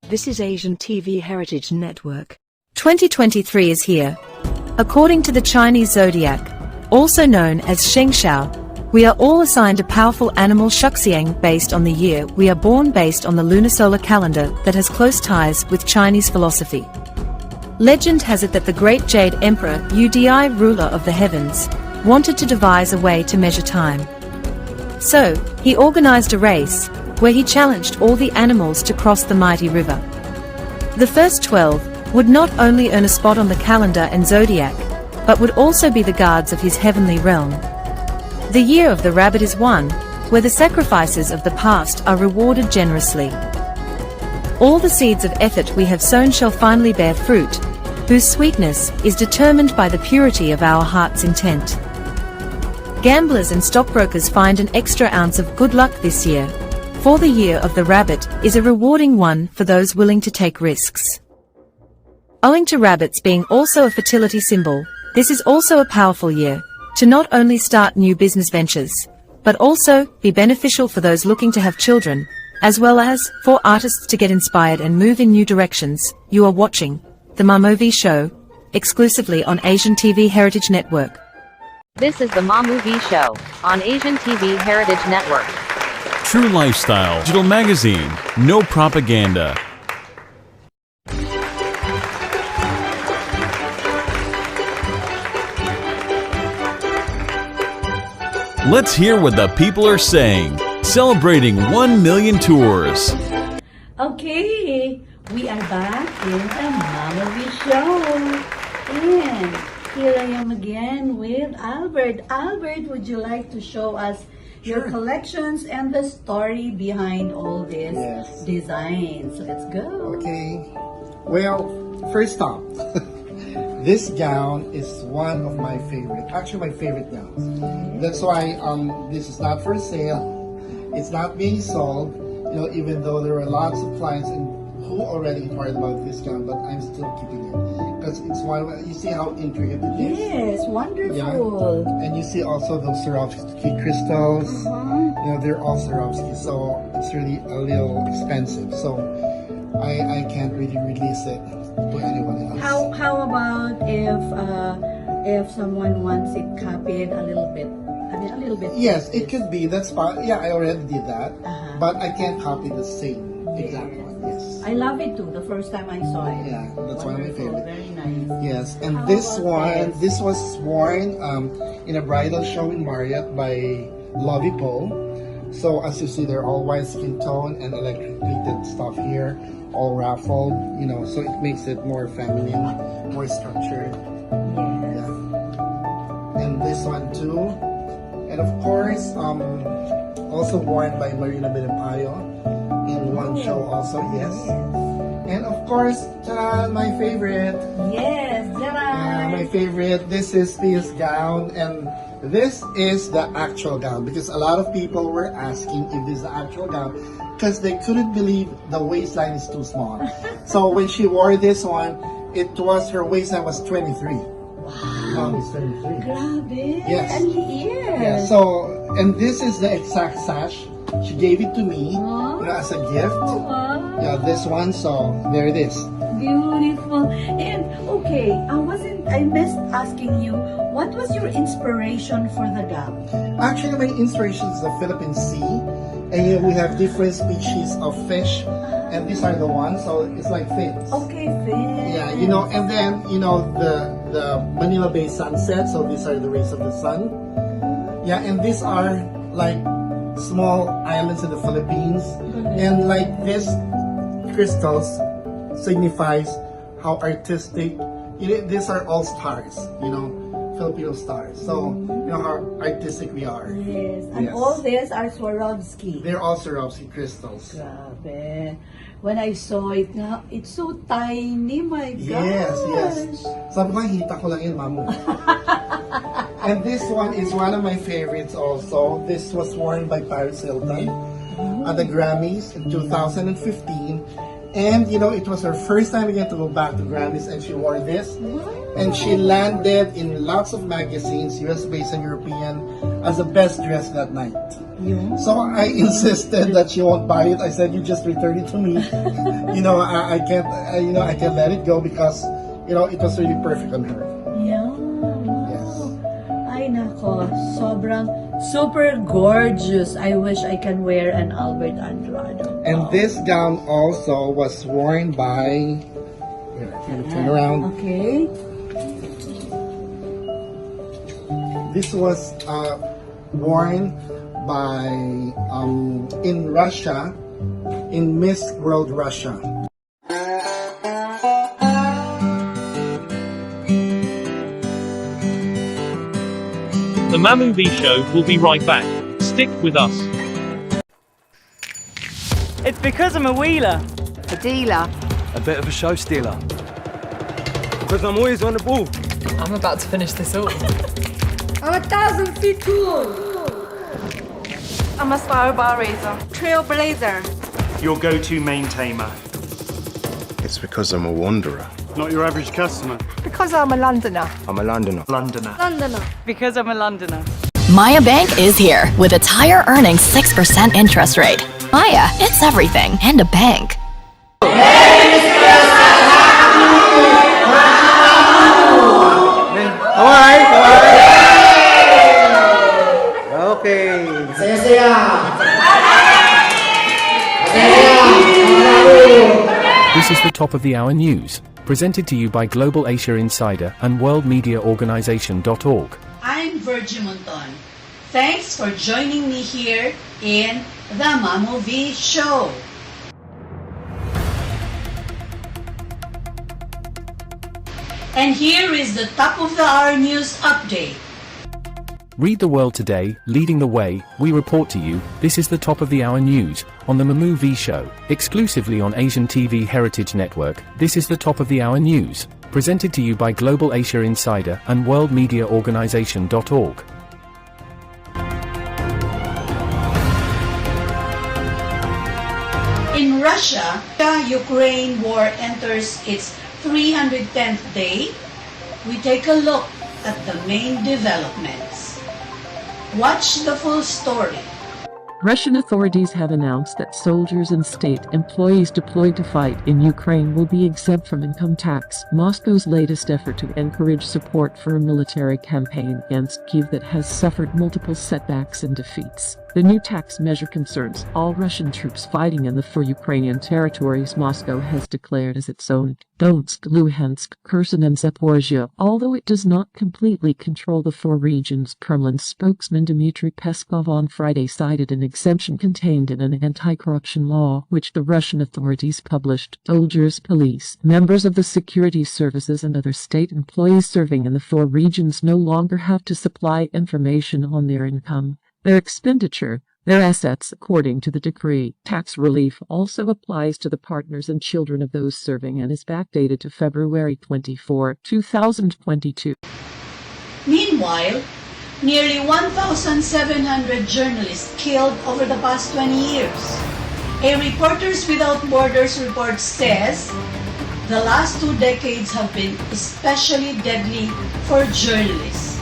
This is Asian TV Heritage Network. 2023 is here. According to the Chinese zodiac, also known as Shengshao, we are all assigned a powerful animal Shuxiang based on the year we are born based on the lunisolar calendar that has close ties with Chinese philosophy. Legend has it that the great Jade Emperor, Udi, ruler of the heavens, wanted to devise a way to measure time. So, he organized a race, where he challenged all the animals to cross the mighty river. The first 12 would not only earn a spot on the calendar and zodiac, but would also be the guards of his heavenly realm. The year of the rabbit is one, where the sacrifices of the past are rewarded generously. All the seeds of effort we have sown shall finally bear fruit, whose sweetness is determined by the purity of our heart's intent. Gamblers and stockbrokers find an extra ounce of good luck this year, for the year of the rabbit is a rewarding one for those willing to take risks. Owing to rabbits being also a fertility symbol, this is also a powerful year to not only start new business ventures, but also be beneficial for those looking to have children, as well as for artists to get inspired and move in new directions. You are watching The Mamovie Show, exclusively on Asian TV Heritage Network. This is the Mamovie Show on Asian TV Heritage Network. True Lifestyle Digital Magazine. No propaganda. Let's hear what the people are saying. Celebrating 1 million tours. Okay, we are back in the Mamovie Show. And here I am again with Albert. Albert, would you like to show us your collections and the story behind all these designs? Let's go. Okay. Well, first off, this gown is one of my favorite, actually my favorite gowns. That's why this is not for sale. It's not being sold, even though there are lots of clients who already inquired about this gown, but I'm still keeping it. Because it's one, you see how intricate it is? Yes, wonderful. Yeah. And you see also those Swarovski crystals. They're all Swarovski, so it's really a little expensive. So I can't really release it to anyone else. How about if someone wants it copied a little bit? I mean, a little bit. Yes, it could be. That's fine. Yeah, I already did that, but I can't copy the same exact one. Yes. I love it too. The first time I saw it. Yeah, that's one of my favorite. Very nice. Yes, and this one, this was worn in a bridal show in Marriott by Lovey Poe. So as you see, they're all white skin tone and electric pleated stuff here, all raffled. So it makes it more feminine, more structured. Yes. Yeah. And this one too. And of course, also worn by Marina Benepayo in one show also, yes. And of course, my favorite. Yes, my favorite. This is this gown, and this is the actual gown, because a lot of people were asking if this is the actual gown, because they couldn't believe the waistline is too small. So when she wore this one, her waistline was 23. Wow. It's 23. Grabe. Yes. And yes. Yeah, so, and this is the exact sash. She gave it to me as a gift. Wow. Yeah, this one, so there it is. Beautiful. And okay, I missed asking you, what was your inspiration for the gown? Actually, my inspiration is the Philippine Sea. And we have different species of fish. And these are the ones, so it's like fins. Okay, fins. Yeah, and then, the Manila Bay sunset, so these are the rays of the sun. Yeah, and these are like small islands in the Philippines. And like this crystals signifies how artistic, these are all stars, Filipino stars. So, how artistic we are. Yes, and all these are Swarovski. They're all Swarovski crystals. Grabe. When I saw it, it's so tiny, my gosh. Yes. Sabi ko, hita ko lang yun, Mamu. And this one is one of my favorites also. This was worn by Paris Hilton at the Grammys in 2015. And, it was her first time again to go back to Grammys, and she wore this. And she landed in lots of magazines, US-based and European, as the best dress that night. Yung? So I insisted that she won't buy it. I said, "You just return it to me." I can't. I can't let it go because it was really perfect on her. Yeah. Yes. Ay nako, sobrang super gorgeous. I wish I can wear an Albert Andrade. And this gown also was worn by. Here, can you turn around? Okay. This was worn by in Russia, in Miss World Russia. The Mamu V Show will be right back. Stick with us. It's because I'm a wheeler. A dealer. A bit of a show stealer. Because I'm always on the ball. I'm about to finish this all. I'm 1,000 feet cool. I'm a bar raiser. Trailblazer. Your go-to main tamer. It's because I'm a wanderer. Not your average customer. Because I'm a Londoner. I'm a Londoner. Londoner. Because I'm a Londoner. Maya Bank is here with its higher earning 6% interest rate. Maya, it's everything and a bank. Alright. Okay. This is the top of the hour news, presented to you by Global Asia Insider and WorldMediaOrganization.org. I'm Virgie Monton. Thanks for joining me here in the Mamu V Show. And here is the top of the hour news update. Read the world today, leading the way. We report to you. This is the top of the hour news on the Mamu V Show, exclusively on Asian TV Heritage Network. This is the top of the hour news, presented to you by Global Asia Insider and WorldMediaOrganization.org. In Russia, the Ukraine war enters its 310th day. We take a look at the main developments. Watch the full story. Russian authorities have announced that soldiers and state employees deployed to fight in Ukraine will be exempt from income tax. Moscow's latest effort to encourage support for a military campaign against Kyiv that has suffered multiple setbacks and defeats. The new tax measure concerns all Russian troops fighting in the four Ukrainian territories Moscow has declared as its own: Donetsk, Luhansk, Kherson and Zaporizhia. Although it does not completely control the four regions, Kremlin spokesman Dmitry Peskov on Friday cited an exemption contained in an anti-corruption law which the Russian authorities published. Soldiers, police, members of the security services and other state employees serving in the four regions no longer have to supply information on their income, their expenditure, their assets, according to the decree. Tax relief also applies to the partners and children of those serving and is backdated to February 24, 2022. Meanwhile, nearly 1,700 journalists killed over the past 20 years. A Reporters Without Borders report says the last 2 decades have been especially deadly for journalists.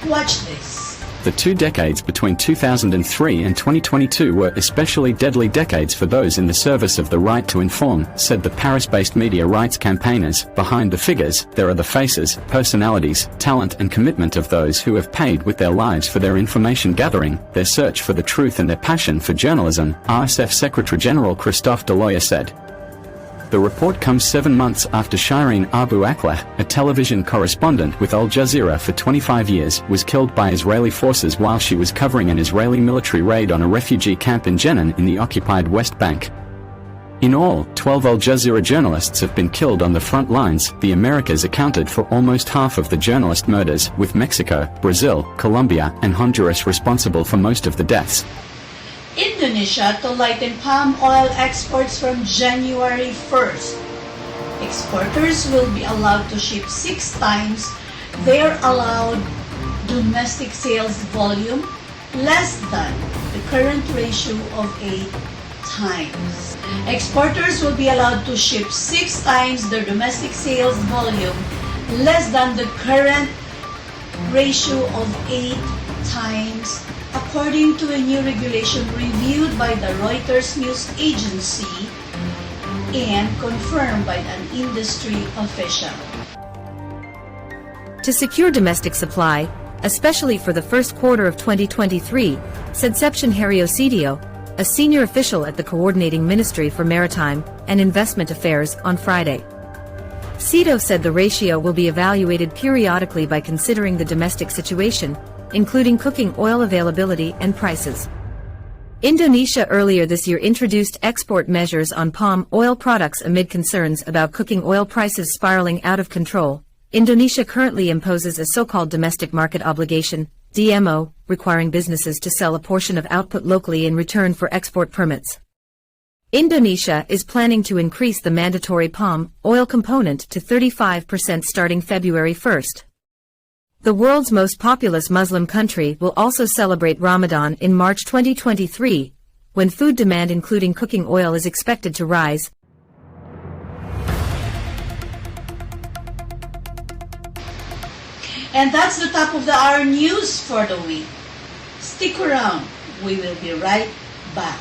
Watch this. The 2 decades between 2003 and 2022 were especially deadly decades for those in the service of the right to inform, said the Paris-based media rights campaigners. Behind the figures, there are the faces, personalities, talent and commitment of those who have paid with their lives for their information gathering, their search for the truth and their passion for journalism, RSF Secretary General Christophe Deloya said. The report comes 7 months after Shireen Abu Akleh, a television correspondent with Al Jazeera for 25 years, was killed by Israeli forces while she was covering an Israeli military raid on a refugee camp in Jenin in the occupied West Bank. In all, 12 Al Jazeera journalists have been killed on the front lines. The Americas accounted for almost half of the journalist murders, with Mexico, Brazil, Colombia, and Honduras responsible for most of the deaths. Indonesia to lighten palm oil exports from January 1st. Exporters will be allowed to ship 6 times their allowed domestic sales volume, less than the current ratio of 8 times. Exporters will be allowed to ship 6 times their domestic sales volume, less than the current ratio of 8 times according to a new regulation reviewed by the Reuters news agency and confirmed by an industry official. To secure domestic supply, especially for the first quarter of 2023, said Seption Heriosidio, a senior official at the Coordinating Ministry for Maritime and Investment Affairs, on Friday. Cito said the ratio will be evaluated periodically by considering the domestic situation, including cooking oil availability and prices. Indonesia earlier this year introduced export measures on palm oil products amid concerns about cooking oil prices spiraling out of control. Indonesia currently imposes a so-called domestic market obligation, DMO, requiring businesses to sell a portion of output locally in return for export permits. Indonesia is planning to increase the mandatory palm oil component to 35% starting February 1st. The world's most populous Muslim country will also celebrate Ramadan in March 2023, when food demand including cooking oil is expected to rise. And that's the top of the hour news for the week. Stick around. We will be right back.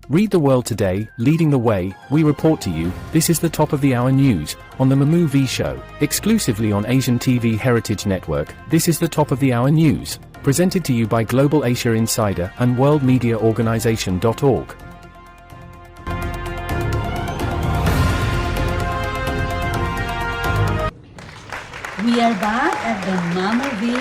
Read the world today, leading the way, we report to you, this is the top of the hour news, on the Mamu V Show, exclusively on Asian TV Heritage Network, this is the top of the hour news, presented to you by Global Asia Insider and WorldMediaOrganization.org. We are back at the Mamu V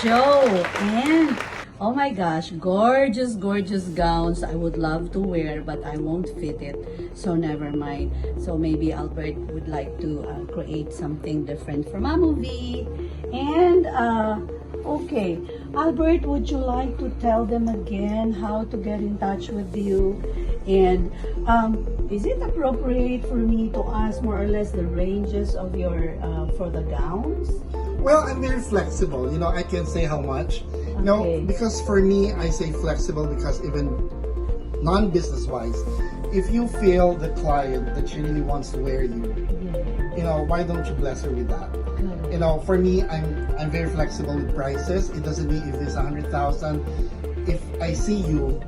Show, and oh my gosh, gorgeous, gorgeous gowns I would love to wear, but I won't fit it, so never mind. So maybe Albert would like to create something different for Mamu V. And okay, Albert, would you like to tell them again how to get in touch with you? And is it appropriate for me to ask more or less the ranges of your for the gowns? Well, I'm very flexible. You know, I can say how much. You know, because for me, I say flexible because even non-business wise, if you feel the client that she really wants to wear you, you know, why don't you bless her with that? You know, for me, I'm very flexible with prices. It doesn't mean if it's 100,000. If I see you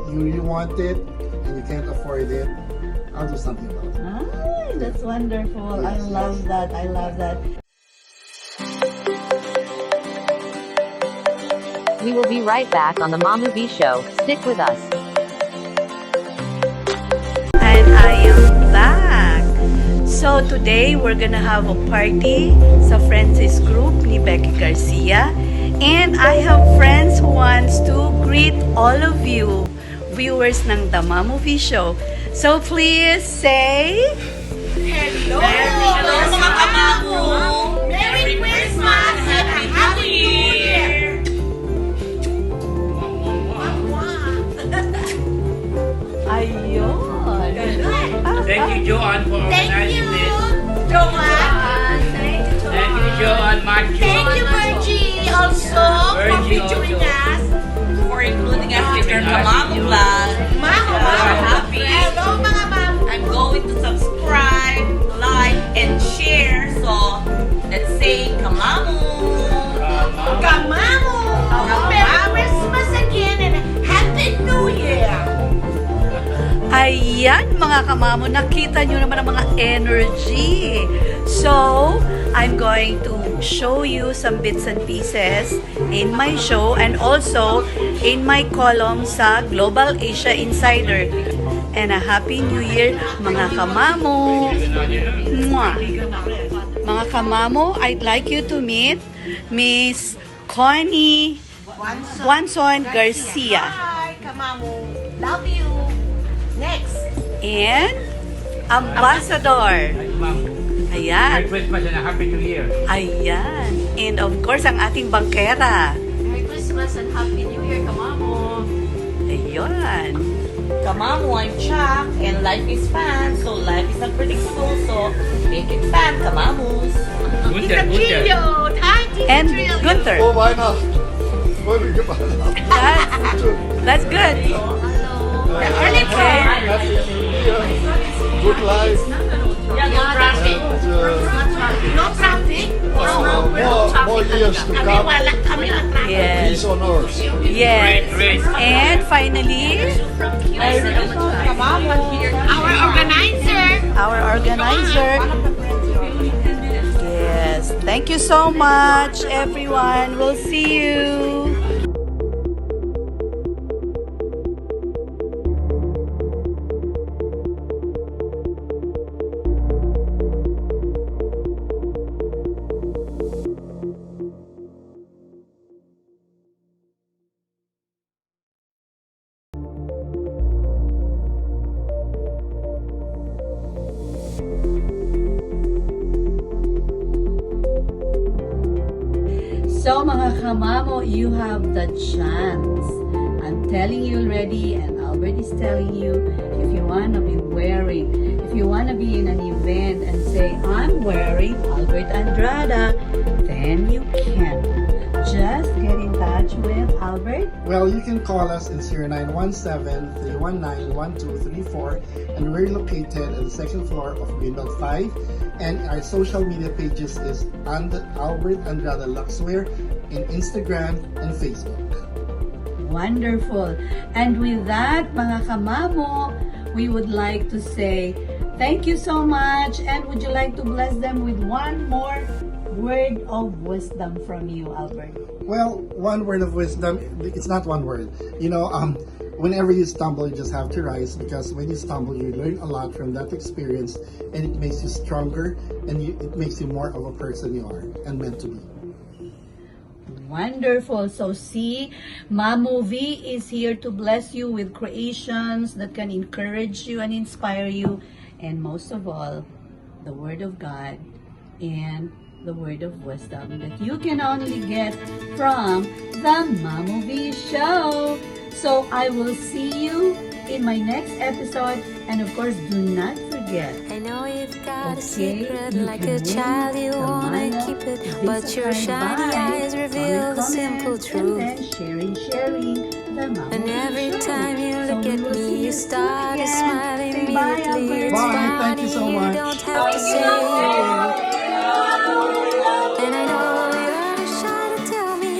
really want it and you can't afford it, I'll do something about it. Ah, that's wonderful. Yes, I love that. I love that. We will be right back on the Mamu V Show. Stick with us. And I am back. So today we're gonna have a party sa Francis group ni Becky Garcia. And I have friends who wants to greet all of you, viewers ng The Mamu V Show. So please say... Hello! Hello mga kamamu! Merry Christmas and a Happy New Year! Ayun! Thank you, Joanne, for organizing this. Joanne! Thank you, Joanne. Thank you, Virgie, also, for featuring us. For including us in your Kamamu vlog. We're happy. Hello, mga ma'am. I'm going to subscribe, like, and share. So, let's say Kamamu. Kamamu. Merry Christmas again and Happy New Year. Ayan mga kamamo, nakita nyo naman ang mga energy. So, I'm going to show you some bits and pieces in my show and also in my column sa Global Asia Insider. And a Happy New Year mga kamamo. Mwah. Mga kamamo, I'd like you to meet Miss Connie Juanson Garcia. Hi, Kamamu. Love you. Next. And Ambassador. Ayan. Merry Christmas and a Happy New Year. Ayan. And of course, ang ating bangkera. Merry Christmas and Happy New Year, Kamamu. Ayun. Kamamu, I'm Chuck, and life is fun, so life is unpredictable, so make it fun, Kamamus. And Gunther. Oh, why not? That's good. Early bird. Good life. Yeah, traffic. No traffic. More years to Kami come. wala, kami na traffic. Yes. Peace on earth. Yes. And finally, Our organizer. our organizer. Yes. Thank you so much, everyone. We'll see you. So mga kamamo, you have the chance. I'm telling you already, and Albert is telling you, if you want to be wearing, if you want to be in an event and say, I'm wearing Albert Andrada, then you can. Just get in touch with Albert. Well, you can call us in 0917-319-1234, and we're located on the second floor of Greenbelt 5. And our social media pages is Albert Andrada Luxwear in Instagram and Facebook. Wonderful. And with that, mga kamamo, we would like to say thank you so much. And would you like to bless them with one more word of wisdom from you, Albert? Well, one word of wisdom, it's not one word. You know, whenever you stumble, you just have to rise, because when you stumble, you learn a lot from that experience, and it makes you stronger, and it makes you more of a person you are and meant to be. Wonderful. So see, Movie is here to bless you with creations that can encourage you and inspire you, and most of all, the Word of God and the word of wisdom that you can only get from the Movie Show. So I will see you in my next episode, and of course, do not forget. I know you've got a Okay, secret you like can a child, you win the wanna Maya keep it, Visa but your card shiny by eyes reveal the simple comment, truth. and then sharing the Movie And every Show. time you So look we at will see me, you soon start to again. smile Say bye, immediately. Albert. It's Bye, funny, thank you so much. don't have to say it. And I know you're not shy to tell me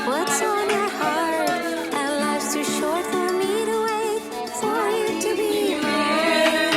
what's on your heart. And life's too short for me to wait for you to be mine.